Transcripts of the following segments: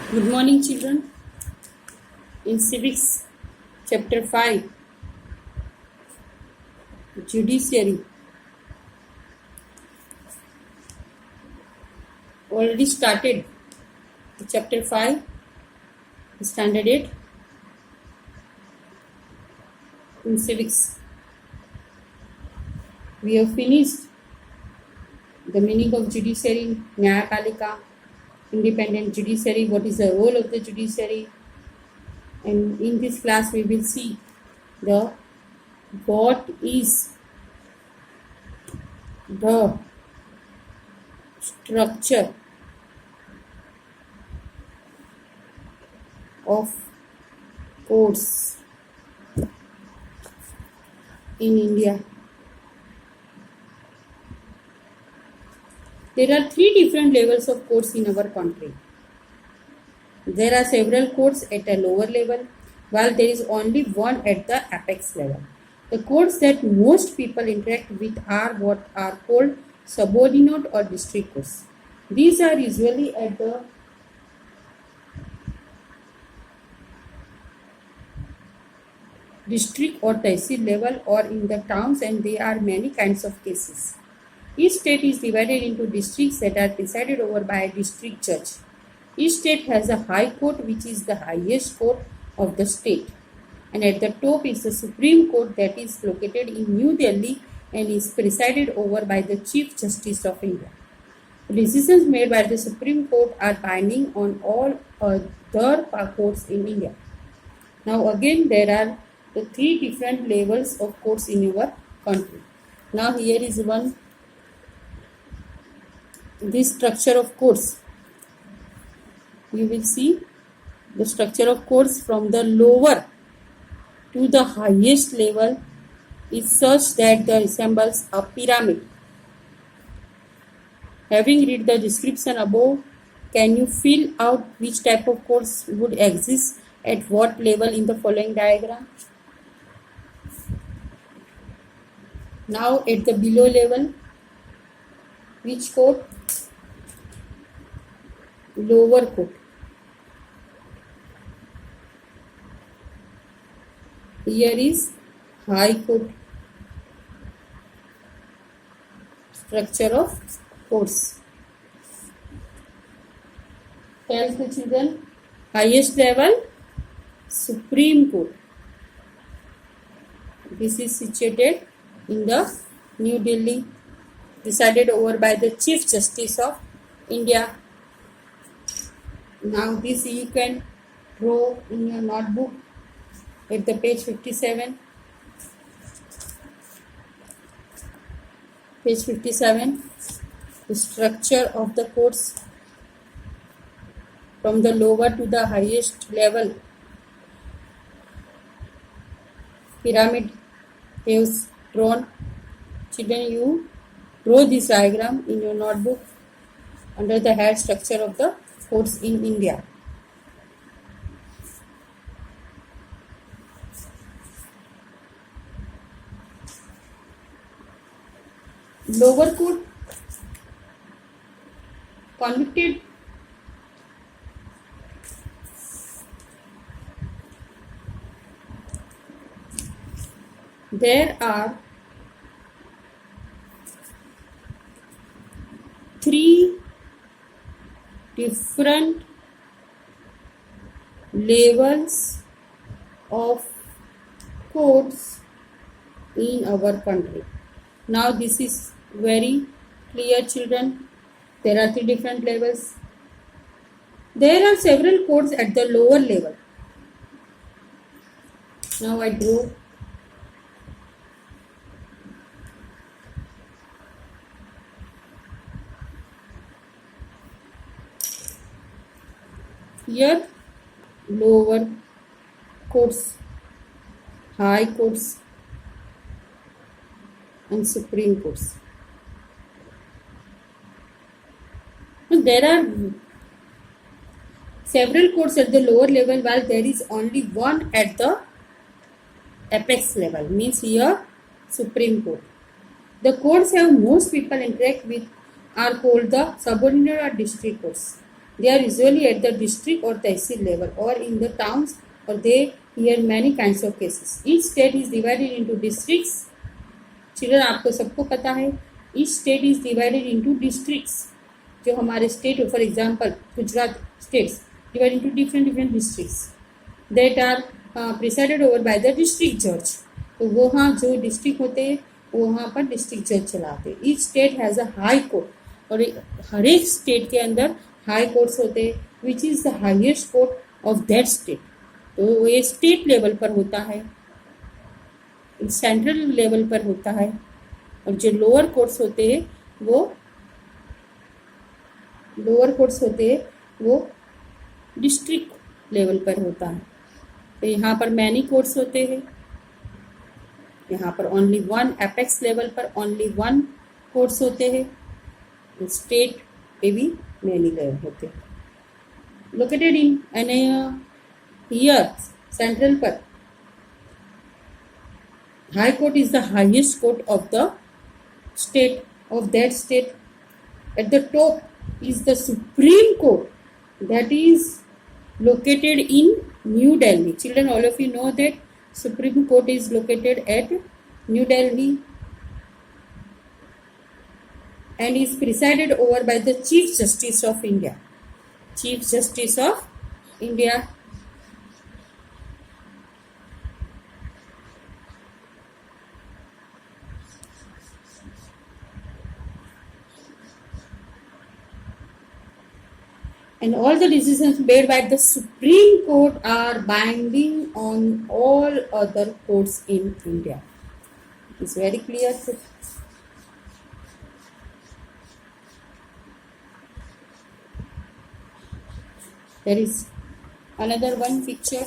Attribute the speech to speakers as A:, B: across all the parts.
A: Good morning, children. In Civics, Chapter 5, Judiciary. Already started Chapter 5, Standard 8 in Civics. We have finished the meaning of judiciary, Nyayapalika, independent judiciary, what is the role of the judiciary. And in this class, we will see the what is the structure of courts in India. There are three different levels of courts in our country. There are several courts at a lower level, while there is only one at the apex level. The courts that most people interact with are what are called subordinate or district courts. These are usually at the district or tehsil level or in the towns, and there are many kinds of cases. Each state is divided into districts that are presided over by a district judge. Each state has a high court, which is the highest court of the state, and at the top is the Supreme Court that is located in New Delhi and is presided over by the Chief Justice of India. The decisions made by the Supreme Court are binding on all other courts in India. Now again, there are the three different levels of courts in your country. Now here is this structure of courts. You will see the structure of courts from the lower to the highest level is such that it resembles a pyramid. Having read the description above, can you fill out which type of courts would exist at what level in the following diagram? Now at the below level, which court? Lower court. Here is high court. Structure of courts. Tell the children, highest level, Supreme Court. This is situated in the New Delhi, presided over by the Chief Justice of India. Now this you can draw in your notebook at the page 57. Page 57, the structure of the courts from the lower to the highest level. Pyramid is drawn. Children, you draw this diagram in your notebook under the head structure of the courts in India. Lower court, convicted there are three different levels of courts in our country. Now this is very clear, children. There are three different levels. There are several courts at the lower level. Now I draw here lower courts, high courts and Supreme Courts. There are several courts at the lower level, while there is only one at the apex level, means here Supreme Court. The courts have most people interact with are called the subordinate or district courts. They are usually at the district or tehsil level or in the towns, or they hear many kinds of cases. Each state is divided into districts. Children आपको सबको पता है each state is divided into districts. जो हमारे state for example Gujarat states divided into different districts that are presided over by the district judge. तो वहाँ जो district होते हैं वहाँ पर डिस्ट्रिक्ट जज चलाते हैं. Each state has a high court, और हर एक स्टेट के अंदर हाई कोर्ट्स होते हैं which is the highest court of that state. तो ये स्टेट लेवल पर होता है, सेंट्रल लेवल पर होता है, और जो लोअर कोर्ट्स होते हैं वो डिस्ट्रिक्ट लेवल पर होता है. तो यहाँ पर मैनी कोर्ट्स होते हैं. यहाँ पर ओनली वन एपेक्स लेवल पर ओनली वन कोर्ट्स होते हैं. स्टेट पे भी मैनी लेवल होते हैं. Located in an year central पर high court is the highest court of the state of that state. At the top is the Supreme Court that is located in New Delhi. Children, all of you know that Supreme Court is located at New Delhi and is presided over by the Chief Justice of India. Chief Justice of India. And all the decisions made by the Supreme Court are binding on all other courts in India. It's very clear. There is another one picture.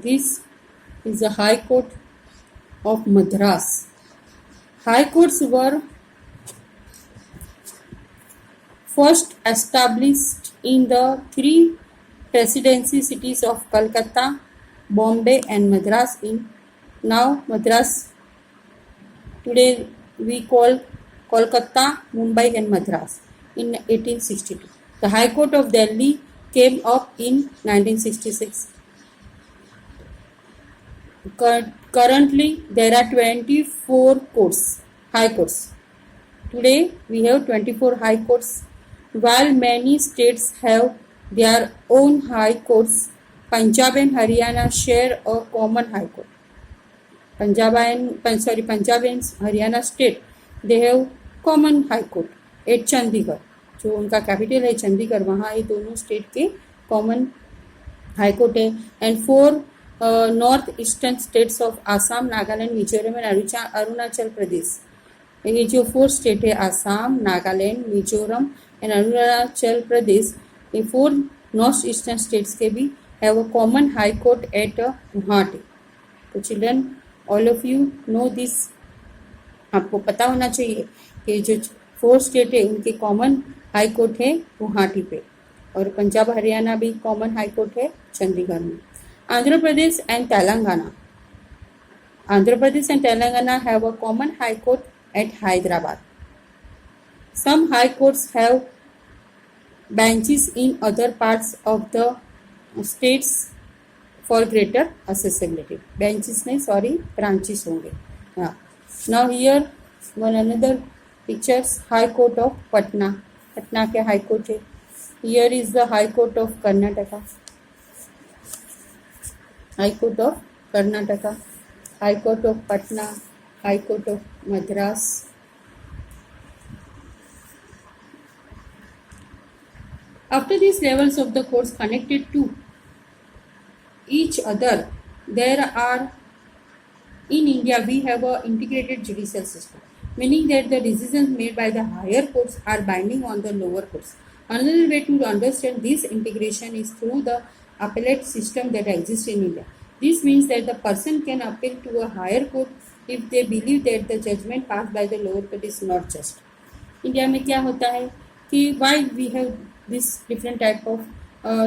A: This is the High Court of Madras. High courts were first established in the three presidency cities of Calcutta, Bombay and Madras. In now Madras today we call Kolkata, Mumbai and Madras. In 1862, the High Court of Delhi came up in 1966. Currently there are 24 high courts. Today we have 24 high courts. While many states have their own high courts, Punjab and Haryana share a common high court. Punjab and Haryana state, they have common high court at Chandigarh. जो उनका capital है चंडीगढ़, वहाँ ये दोनों state के common high court है. And 4 north eastern states of Assam, Nagaland, Mizoram and Arunachal Pradesh. ये जो 4 स्टेट है आसाम, नागालैंड, मिजोरम एंड अरुणाचल प्रदेश, ये 4 नॉर्थ ईस्टर्न स्टेट्स के भी have a common high court at Guwahati. तो children, all of you know this. आपको पता होना चाहिए कि जो 4 स्टेट है उनके कॉमन हाई कोर्ट है गुवाहाटी पे, और पंजाब हरियाणा भी कॉमन हाई कोर्ट है चंडीगढ़ में. Andhra Pradesh and Telangana have a common high court at Hyderabad. Some high courts have benches in other parts of the states for greater accessibility. Branches होंगे. Now here one another pictures High Court of Patna. Patna के High Court है. Here is the High Court of Karnataka. High Court of Karnataka, High Court of Patna, High Court of Madras. After these levels of the courts connected to each other, there are in India we have a integrated judicial system, meaning that the decisions made by the higher courts are binding on the lower courts. Another way to understand this integration is through the appellate system that exists in India. This means that the person can appeal to a higher court if they believe that the judgment passed by the lower court is not just. India में क्या होता है कि why we have this different type of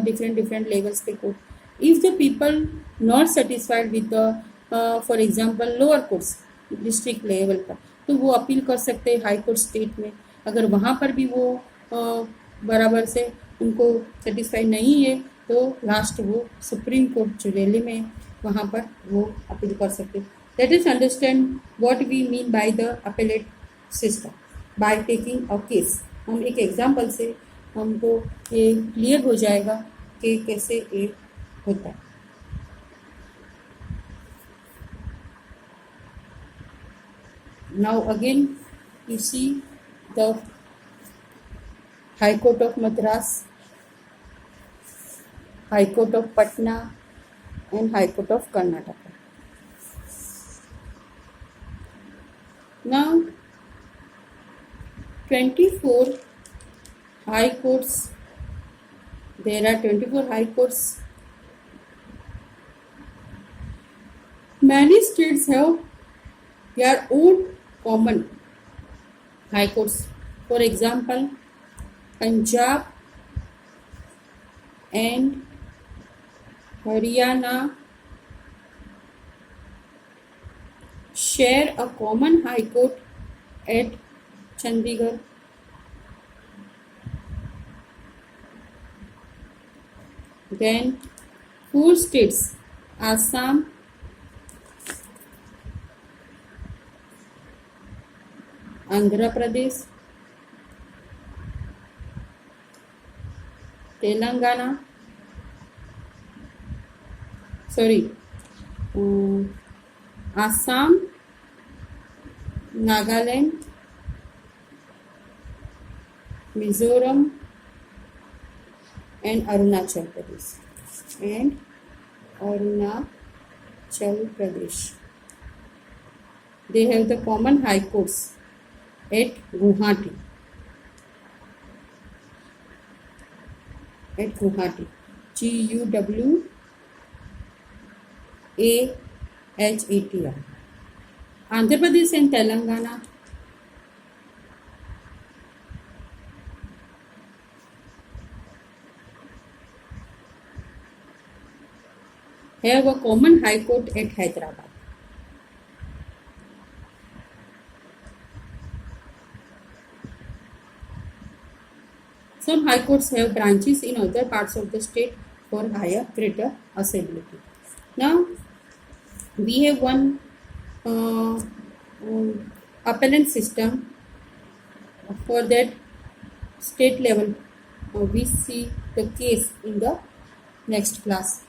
A: different levels पे court. If the people not satisfied with the for example lower courts district level पर, तो वो appeal कर सकते हैं हाई कोर्ट स्टेट में. अगर वहाँ पर भी वो बराबर से उनको सेटिस्फाई नहीं है तो लास्ट वो सुप्रीम कोर्ट जो दिल्ली में वहाँ पर वो अपील कर सकते। Let us understand what we mean by the appellate system by taking a case. हम एक एग्जाम्पल से हमको ये क्लियर हो जाएगा कि कैसे ये होता है। Now again you see the High Court of Madras, High Court of Patna and High Court of Karnataka. Now 24 high courts, there are 24 high courts. Many states have their own common high courts. For example, Punjab and Haryana share a common high court at Chandigarh. Then 4 states, Assam, Andhra Pradesh, Telangana, Assam, Nagaland, Mizoram and Arunachal Pradesh. They have the common high courts at Guwahati. Guwahati. Andhra Pradesh and Telangana have a common high court at Hyderabad. Some high courts have branches in other parts of the state for higher greater accessibility. Now we have one appellant system. For that state level we see the case in the next class.